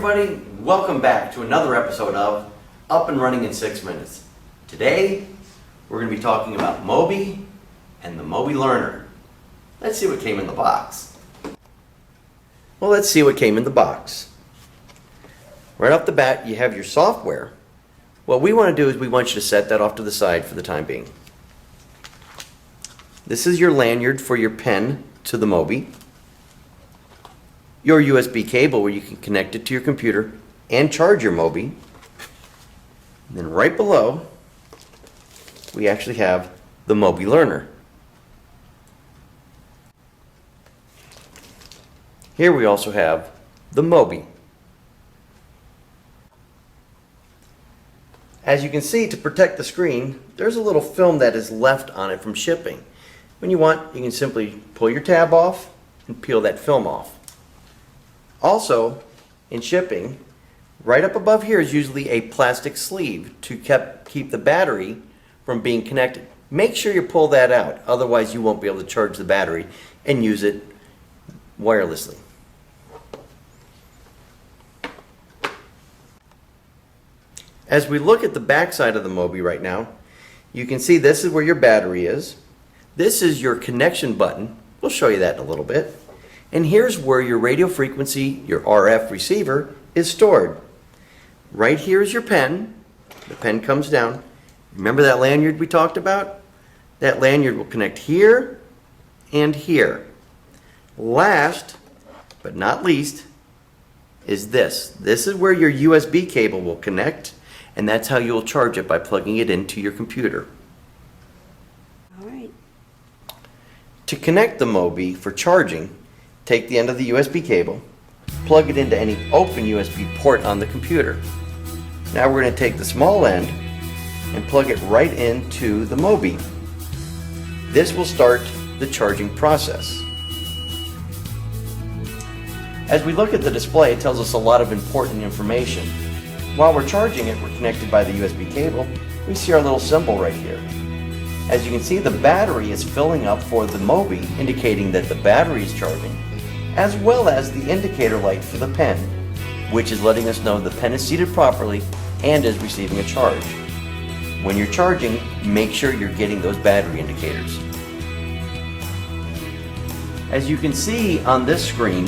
everybody, welcome back to another episode of Up and Running in 6 Minutes. Today, we're going to be talking about Mobi and the Mobi Learner. Let's see what came in the box. Well, let's see what came in the box. Right off the bat, you have your software. What we want to do is we want you to set that off to the side for the time being. This is your lanyard for your pen to the Mobi. Your USB cable where you can connect it to your computer and charge your Mobi. And then right below, we actually have the Mobi Learner. Here we also have the Mobi. As you can see, to protect the screen, there's a little film that is left on it from shipping. When you want, you can simply pull your tab off and peel that film off. Also, in shipping, right up above here is usually a plastic sleeve to keep the battery from being connected. Make sure you pull that out, otherwise you won't be able to charge the battery and use it wirelessly. As we look at the back side of the Mobi right now, you can see this is where your battery is. This is your connection button. We'll show you that in a little bit. And here's where your radio frequency, your RF receiver, is stored. Right here is your pen. The pen comes down. Remember that lanyard we talked about? That lanyard will connect here and here. Last, but not least, is this. This is where your USB cable will connect, and that's how you'll charge it, by plugging it into your computer. All right. To connect the Mobi for charging, take the end of the USB cable, plug it into any open USB port on the computer. Now we're going to take the small end and plug it right into the Mobi. This will start the charging process. As we look at the display, it tells us a lot of important information. While we're charging it, we're connected by the USB cable. We see our little symbol right here. As you can see, the battery is filling up for the Mobi, indicating that the battery is charging, as well as the indicator light for the pen, which is letting us know the pen is seated properly and is receiving a charge. When you're charging, make sure you're getting those battery indicators. As you can see on this screen,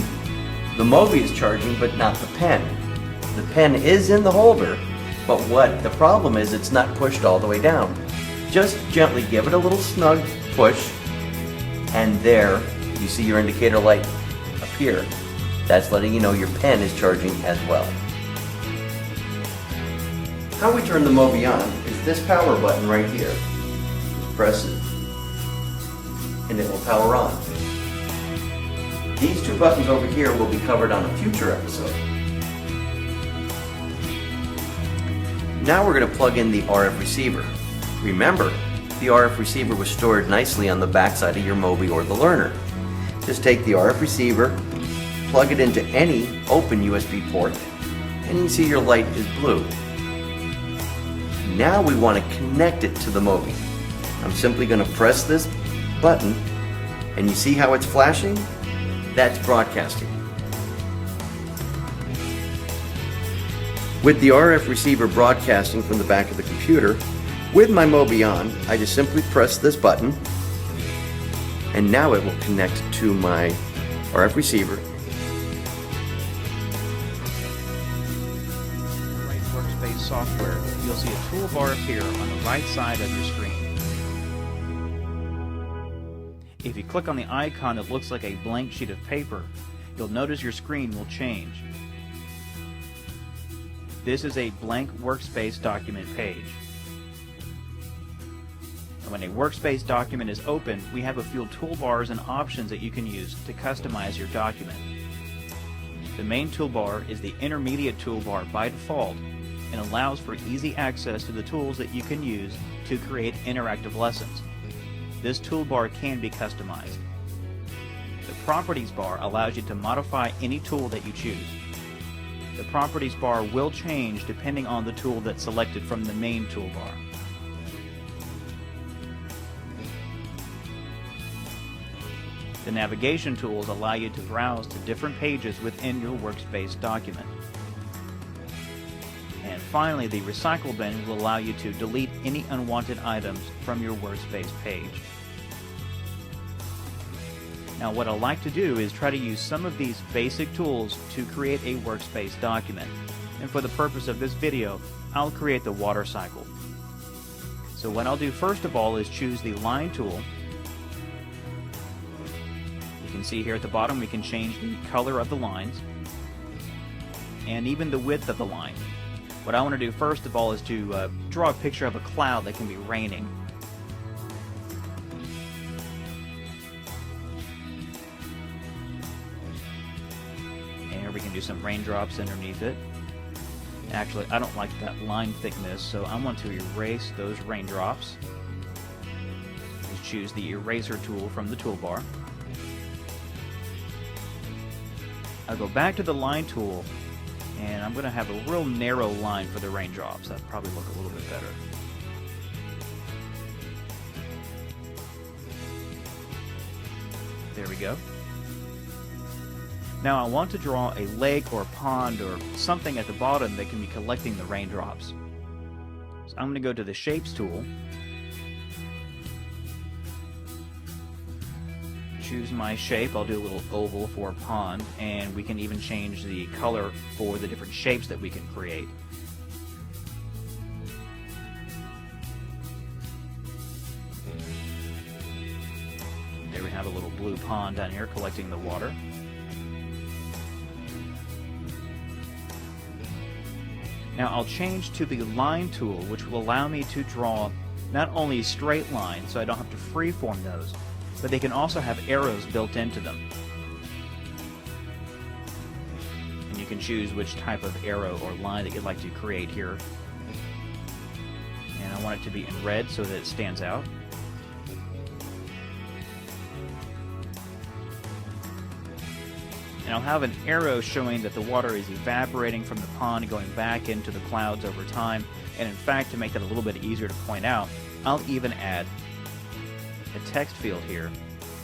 the Mobi is charging, but not the pen. The pen is in the holder, but what the problem is, it's not pushed all the way down. Just gently give it a little snug push, and there you see your indicator light appear. That's letting you know your pen is charging as well. How we turn the Mobi on is this power button right here. Just press it and it will power on. These two buttons over here will be covered on a future episode. Now we're going to plug in the RF receiver. Remember, the RF receiver was stored nicely on the back side of your Mobi or the Learner. Just take the RF receiver, plug it into any open USB port, and you can see your light is blue. Now we want to connect it to the Mobi. I'm simply going to press this button, and you see how it's flashing? That's broadcasting. With the RF receiver broadcasting from the back of the computer, with my Mobi on, I just simply press this button, and now it will connect to my RF receiver. Right workspace software, you'll see a toolbar appear on the right side of your screen. If you click on the icon that looks like a blank sheet of paper, you'll notice your screen will change. This is a blank workspace document page. And when a workspace document is open, we have a few toolbars and options that you can use to customize your document. The main toolbar is the intermediate toolbar by default and allows for easy access to the tools that you can use to create interactive lessons. This toolbar can be customized. The Properties bar allows you to modify any tool that you choose. The Properties bar will change depending on the tool that's selected from the main toolbar. The navigation tools allow you to browse to different pages within your workspace document. finally, the Recycle bin will allow you to delete any unwanted items from your workspace page. Now, what I like to do is try to use some of these basic tools to create a workspace document. And for the purpose of this video, I'll create the water cycle. So what I'll do first of all is choose the line tool. You can see here at the bottom we can change the color of the lines and even the width of the line. What I want to do first of all is to draw a picture of a cloud that can be raining. And here we can do some raindrops underneath it. Actually, I don't like that line thickness, so I want to erase those raindrops. Just choose the eraser tool from the toolbar. I'll go back to the line tool, and I'm going to have a real narrow line for the raindrops. That'll probably look a little bit better. There we go. Now I want to draw a lake or a pond or something at the bottom that can be collecting the raindrops. So I'm going to go to the Shapes tool, choose my shape. I'll do a little oval for a pond, and we can even change the color for the different shapes that we can create. There we have a little blue pond down here collecting the water. Now I'll change to the line tool, which will allow me to draw not only straight lines, so I don't have to freeform those, but they can also have arrows built into them. And you can choose which type of arrow or line that you'd like to create here. And I want it to be in red so that it stands out. And I'll have an arrow showing that the water is evaporating from the pond and going back into the clouds over time. And in fact, to make that a little bit easier to point out, I'll even add a text field here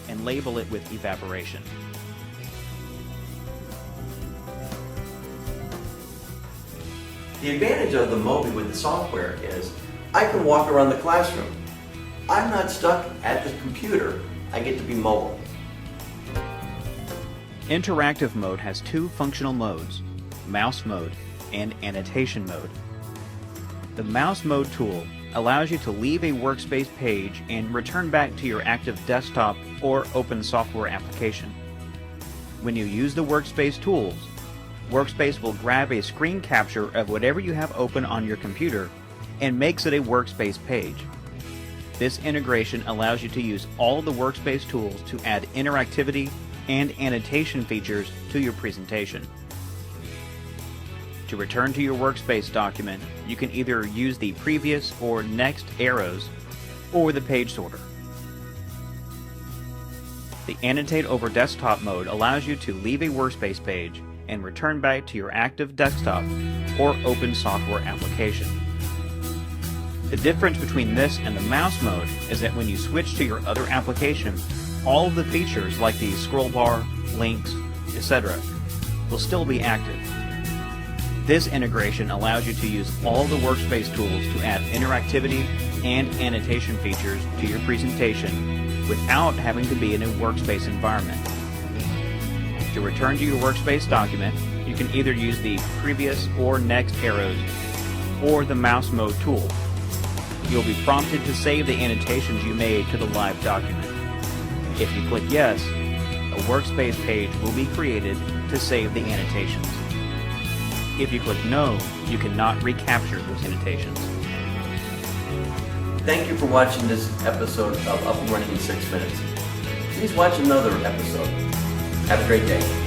and label it with evaporation. The advantage of the Mobi with the software is I can walk around the classroom. I'm not stuck at the computer. I get to be mobile. Interactive mode has two functional modes, mouse mode and annotation mode. The mouse mode tool allows you to leave a workspace page and return back to your active desktop or open software application. When you use the workspace tools, Workspace will grab a screen capture of whatever you have open on your computer and makes it a workspace page. This integration allows you to use all of the workspace tools to add interactivity and annotation features to your presentation. To return to your workspace document, you can either use the previous or next arrows or the page sorter. The Annotate over Desktop mode allows you to leave a workspace page and return back to your active desktop or open software application. The difference between this and the mouse mode is that when you switch to your other application, all of the features like the scroll bar, links, etc. will still be active. This integration allows you to use all the workspace tools to add interactivity and annotation features to your presentation without having to be in a workspace environment. To return to your workspace document, you can either use the previous or next arrows or the mouse mode tool. You'll be prompted to save the annotations you made to the live document. If you click yes, a workspace page will be created to save the annotations. If you click no, you cannot recapture those annotations. Thank you for watching this episode of Up and Running in 6 Minutes. Please watch another episode. Have a great day.